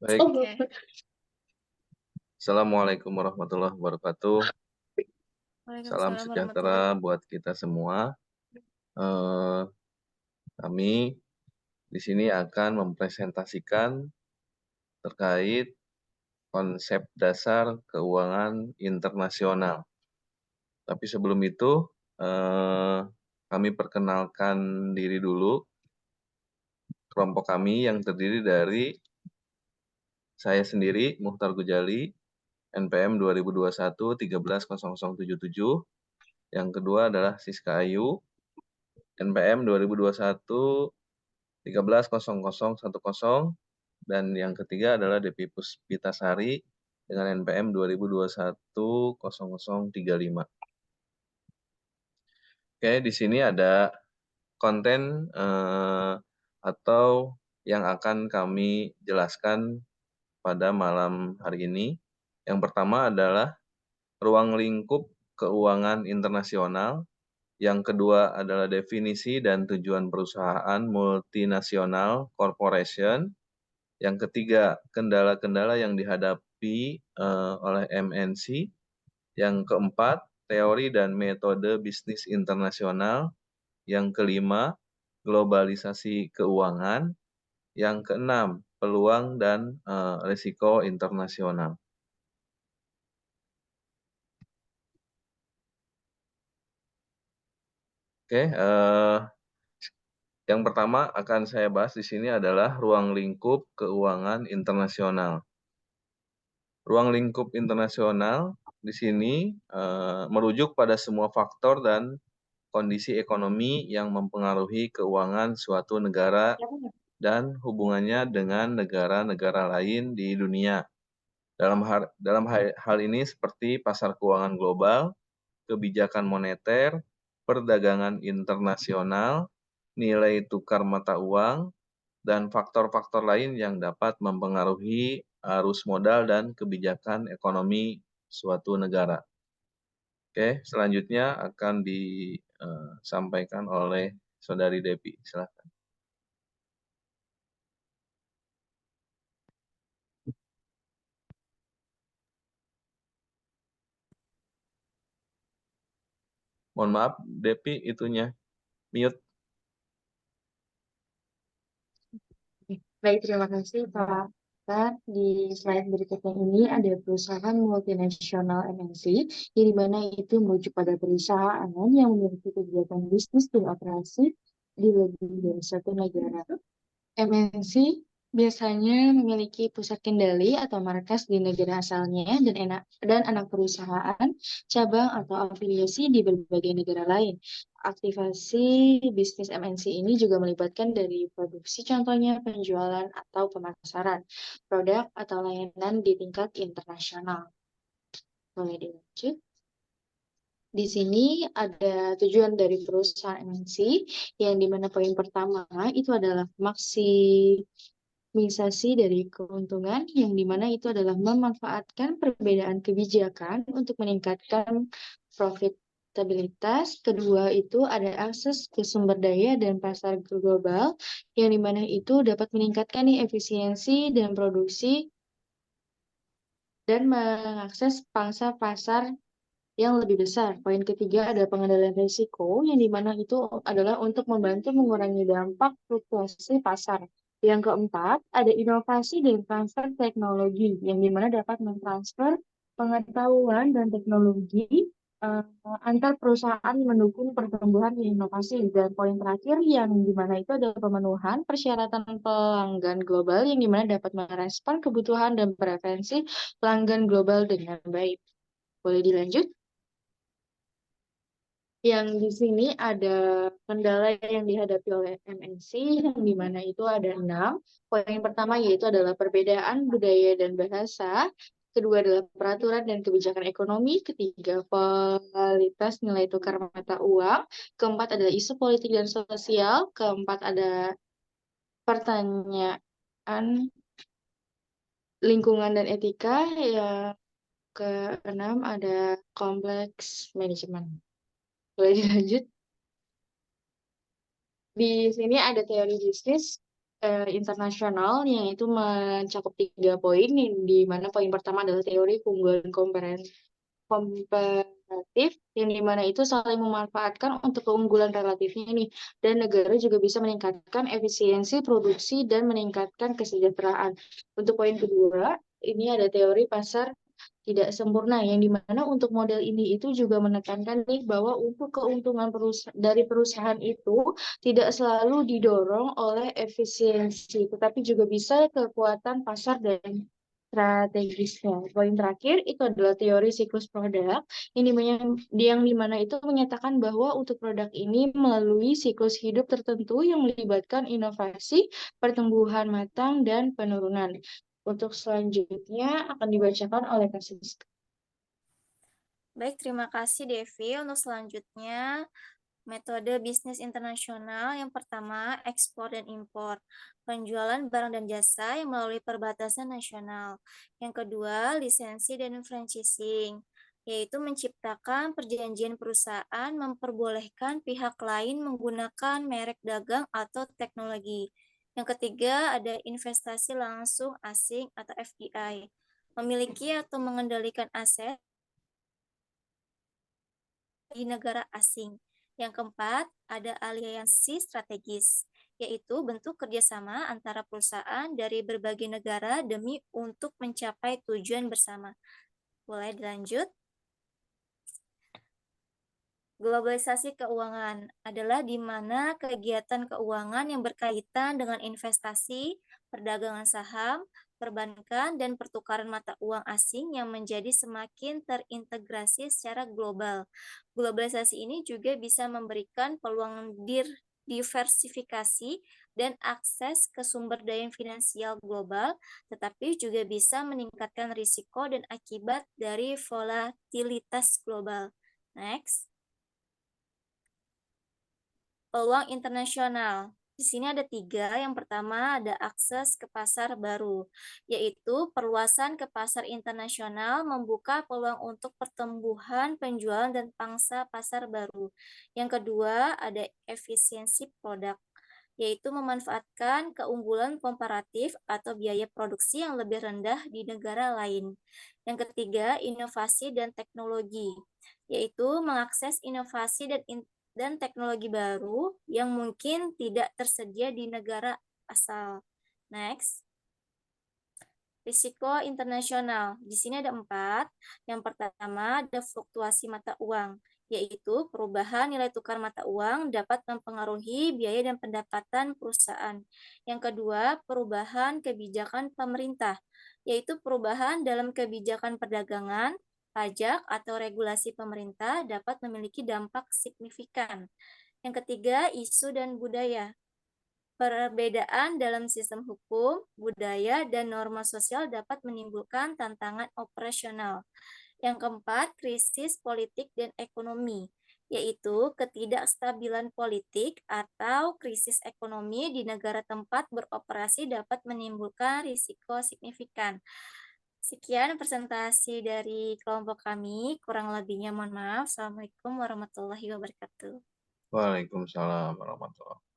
Baik, Oke. Assalamualaikum warahmatullahi wabarakatuh. Salam Waalaikumsalam sejahtera warahmatullahi buat kita semua. Eh, Kami di sini akan mempresentasikan terkait konsep dasar keuangan internasional. Tapi sebelum itu, eh, kami perkenalkan diri dulu. Kelompok kami yang terdiri dari saya sendiri, Muhtar Gujali, NPM 2021 130077. Yang kedua adalah Siska Ayu, NPM 2021 130010, dan yang ketiga adalah Depi Puspitasari dengan NPM 2021 0035. Oke, di sini ada konten atau yang akan kami jelaskan pada malam hari ini. Yang pertama adalah ruang lingkup keuangan internasional. Yang kedua adalah definisi dan tujuan perusahaan multinasional corporation. Yang ketiga, kendala-kendala yang dihadapi oleh MNC. Yang keempat, teori dan metode bisnis internasional. Yang kelima, globalisasi keuangan. Yang keenam, peluang dan risiko internasional. Oke, yang pertama akan saya bahas di sini adalah ruang lingkup keuangan internasional. Ruang lingkup internasional di sini merujuk pada semua faktor dan kondisi ekonomi yang mempengaruhi keuangan suatu negara dan hubungannya dengan negara-negara lain di dunia. Dalam hal ini seperti pasar keuangan global, kebijakan moneter, perdagangan internasional, nilai tukar mata uang, dan faktor-faktor lain yang dapat mempengaruhi arus modal dan kebijakan ekonomi suatu negara. Oke, selanjutnya akan disampaikan oleh Saudari Depi. Silakan. Mohon maaf, Depi itunya mute. Baik, terima kasih Pak. Di slide berikutnya ini ada perusahaan multinasional MNC, yang dimana itu merujuk pada perusahaan yang memiliki kegiatan bisnis dan operasi di lebih dari satu negara. MNC biasanya memiliki pusat kendali atau markas di negara asalnya dan anak perusahaan, cabang atau afiliasi di berbagai negara lain. Aktivasi bisnis MNC ini juga melibatkan dari produksi, contohnya penjualan atau pemasaran produk atau layanan di tingkat internasional. Boleh dilanjut. Di sini ada tujuan dari perusahaan MNC, yang dimana poin pertama itu adalah maksimisasi dari keuntungan, yang dimana itu adalah memanfaatkan perbedaan kebijakan untuk meningkatkan profitabilitas. Kedua itu ada akses ke sumber daya dan pasar global, yang dimana itu dapat meningkatkan nih efisiensi dan produksi dan mengakses pangsa pasar yang lebih besar. Poin ketiga ada pengendalian risiko, yang dimana itu adalah untuk membantu mengurangi dampak fluktuasi pasar. Yang keempat, ada inovasi dan transfer teknologi, yang dimana dapat mentransfer pengetahuan dan teknologi eh, antar perusahaan mendukung pertumbuhan dan inovasi. Dan poin terakhir yang dimana itu ada pemenuhan persyaratan pelanggan global, yang dimana dapat merespon kebutuhan dan preferensi pelanggan global dengan baik. Boleh dilanjut? Yang di sini ada kendala yang dihadapi oleh MNC, yang dimana itu ada 6. Poin pertama yaitu adalah perbedaan budaya dan bahasa. Kedua adalah peraturan dan kebijakan ekonomi. Ketiga, volatilitas nilai tukar mata uang. Keempat adalah isu politik dan sosial. Keempat ada pertanyaan lingkungan dan etika. Yang keenam ada kompleks manajemen. Boleh dilanjut? Di sini ada teori bisnis internasional yang itu mencakup 3 poin, di mana poin pertama adalah teori keunggulan komparatif, yang di mana itu saling memanfaatkan untuk keunggulan relatifnya nih, dan negara juga bisa meningkatkan efisiensi produksi dan meningkatkan kesejahteraan. Untuk poin kedua, ini ada teori pasar tidak sempurna, yang dimana untuk model ini itu juga menekankan nih bahwa untuk keuntungan dari perusahaan itu tidak selalu didorong oleh efisiensi, tetapi juga bisa kekuatan pasar dan strategisnya. Poin terakhir itu adalah teori siklus produk, yang dimana itu menyatakan bahwa untuk produk ini melalui siklus hidup tertentu yang melibatkan inovasi, pertumbuhan matang, dan penurunan. Untuk selanjutnya akan dibacakan oleh Kak Siska. Baik, terima kasih Devi. Untuk selanjutnya, metode bisnis internasional yang pertama, ekspor dan impor. Penjualan barang dan jasa yang melalui perbatasan nasional. Yang kedua, lisensi dan franchising, yaitu menciptakan perjanjian perusahaan memperbolehkan pihak lain menggunakan merek dagang atau teknologi. Yang ketiga, ada investasi langsung asing atau FDI, memiliki atau mengendalikan aset di negara asing. Yang keempat, ada aliansi strategis, yaitu bentuk kerjasama antara perusahaan dari berbagai negara demi untuk mencapai tujuan bersama. Boleh dilanjut? Globalisasi keuangan adalah di mana kegiatan keuangan yang berkaitan dengan investasi, perdagangan saham, perbankan, dan pertukaran mata uang asing yang menjadi semakin terintegrasi secara global. Globalisasi ini juga bisa memberikan peluang diversifikasi dan akses ke sumber daya finansial global, tetapi juga bisa meningkatkan risiko dan akibat dari volatilitas global. Next. Peluang internasional. Di sini ada 3. Yang pertama ada akses ke pasar baru, yaitu perluasan ke pasar internasional membuka peluang untuk pertumbuhan penjualan dan pangsa pasar baru. Yang kedua ada efisiensi produk, yaitu memanfaatkan keunggulan komparatif atau biaya produksi yang lebih rendah di negara lain. Yang ketiga, inovasi dan teknologi, yaitu mengakses inovasi dan teknologi baru yang mungkin tidak tersedia di negara asal. Next. Risiko internasional. Di sini ada 4. Yang pertama ada fluktuasi mata uang, yaitu perubahan nilai tukar mata uang dapat mempengaruhi biaya dan pendapatan perusahaan. Yang kedua, perubahan kebijakan pemerintah, yaitu perubahan dalam kebijakan perdagangan, pajak, atau regulasi pemerintah dapat memiliki dampak signifikan. Yang ketiga, isu dan budaya. Perbedaan dalam sistem hukum, budaya, dan norma sosial dapat menimbulkan tantangan operasional. Yang keempat, krisis politik dan ekonomi, yaitu ketidakstabilan politik atau krisis ekonomi di negara tempat beroperasi dapat menimbulkan risiko signifikan. Sekian presentasi dari kelompok kami, kurang lebihnya mohon maaf. Assalamualaikum warahmatullahi wabarakatuh. Waalaikumsalam warahmatullahi wabarakatuh.